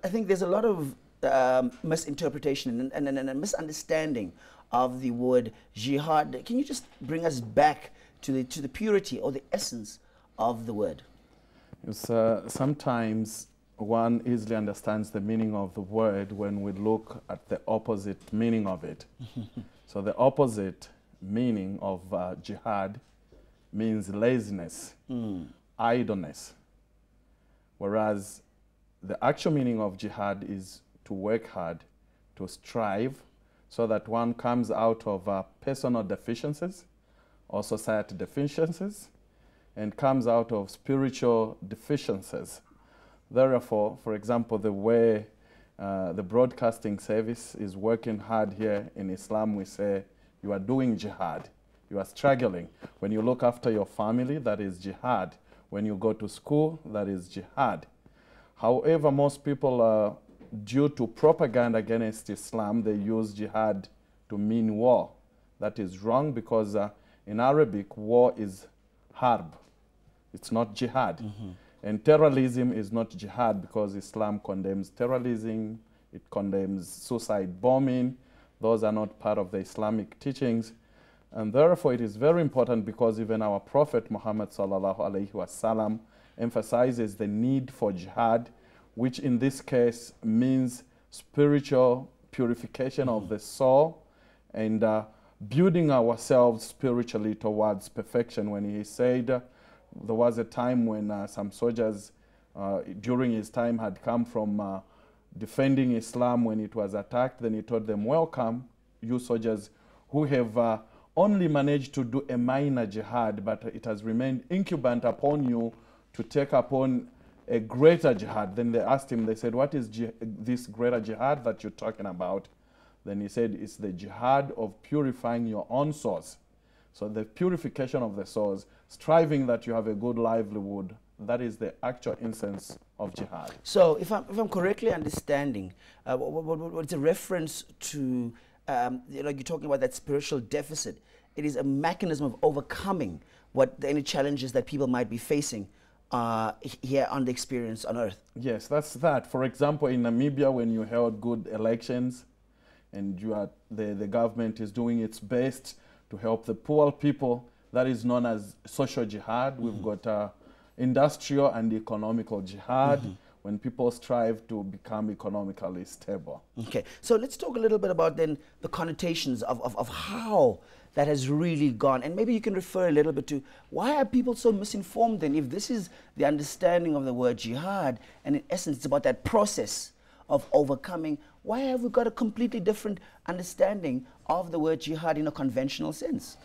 I think there's a lot of misinterpretation and misunderstanding of the word jihad. Can you just bring us back to the purity or the essence of the word? Sometimes one easily understands the meaning of the word when we look at the opposite meaning of it. So the opposite meaning of jihad means laziness, idleness, whereas the actual meaning of jihad is to work hard, to strive, so that one comes out of personal deficiencies or society deficiencies and comes out of spiritual deficiencies. Therefore, for example, the way the broadcasting service is working hard here in Islam, we say you are doing jihad, you are struggling. When you look after your family, that is jihad. When you go to school, that is jihad. However, most people, due to propaganda against Islam, they use jihad to mean war. That is wrong, because in Arabic, war is harb. It's not jihad. And terrorism is not jihad, because Islam condemns terrorism, it condemns suicide bombing. Those are not part of the Islamic teachings. And therefore, it is very important, because even our Prophet Muhammad sallallahu alaihi wasallam emphasizes the need for jihad, which in this case means spiritual purification of the soul and building ourselves spiritually towards perfection. When he said there was a time when some soldiers during his time had come from defending Islam when it was attacked, then he told them, welcome, you soldiers who have only managed to do a minor jihad, but it has remained incumbent upon you to take upon a greater jihad. Then they asked him, they said, what is this greater jihad that you're talking about? Then he said, it's the jihad of purifying your own souls. So the purification of the souls, striving that you have a good livelihood, that is the actual essence of jihad. So if I'm correctly understanding, what's a reference to, you're talking about that spiritual deficit. It is a mechanism of overcoming any challenges that people might be facing here on the experience on earth. Yes, that's that. For example, in Namibia, when you held good elections and the government is doing its best to help the poor people, that is known as social jihad. We've got industrial and economical jihad, when people strive to become economically stable. Okay, so let's talk a little bit about then the connotations of how that has really gone. And maybe you can refer a little bit to why are people so misinformed then, if this is the understanding of the word jihad, and in essence it's about that process of overcoming. Why have we got a completely different understanding of the word jihad in a conventional sense?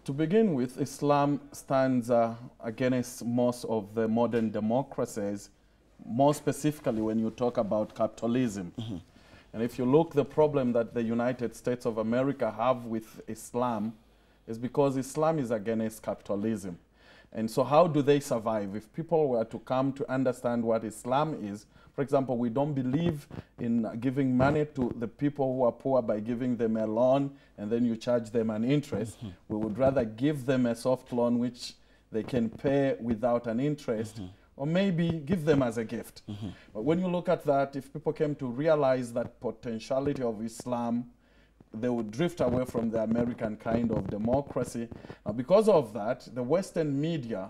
To begin with, Islam stands against most of the modern democracies, more specifically when you talk about capitalism. And if you look, the problem that the United States of America have with Islam is because Islam is against capitalism. And so how do they survive? If people were to come to understand what Islam is, for example, we don't believe in giving money to the people who are poor by giving them a loan and then you charge them an interest. We would rather give them a soft loan which they can pay without an interest, or maybe give them as a gift. But when you look at that, if people came to realize that potentiality of Islam, they would drift away from the American kind of democracy. Because of that, the Western media,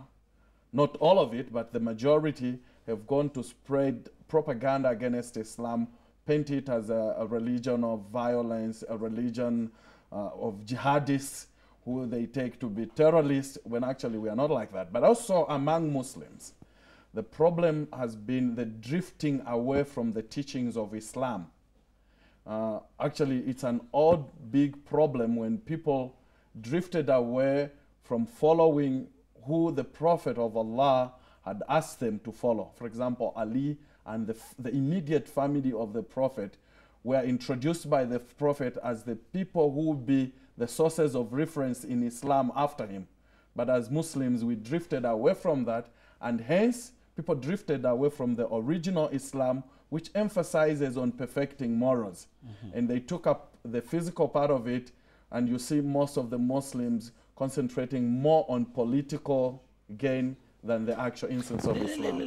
not all of it, but the majority, have gone to spread propaganda against Islam, paint it as a religion of violence, a religion of jihadists who they take to be terrorists, when actually we are not like that. But also among Muslims, the problem has been the drifting away from the teachings of Islam. Actually, it's an odd, big problem when people drifted away from following who the Prophet of Allah had asked them to follow. For example, Ali and the immediate family of the Prophet were introduced by the Prophet as the people who would be the sources of reference in Islam after him. But as Muslims, we drifted away from that, and hence people drifted away from the original Islam, which emphasizes on perfecting morals. And they took up the physical part of it, and you see most of the Muslims concentrating more on political gain than the actual essence of Islam.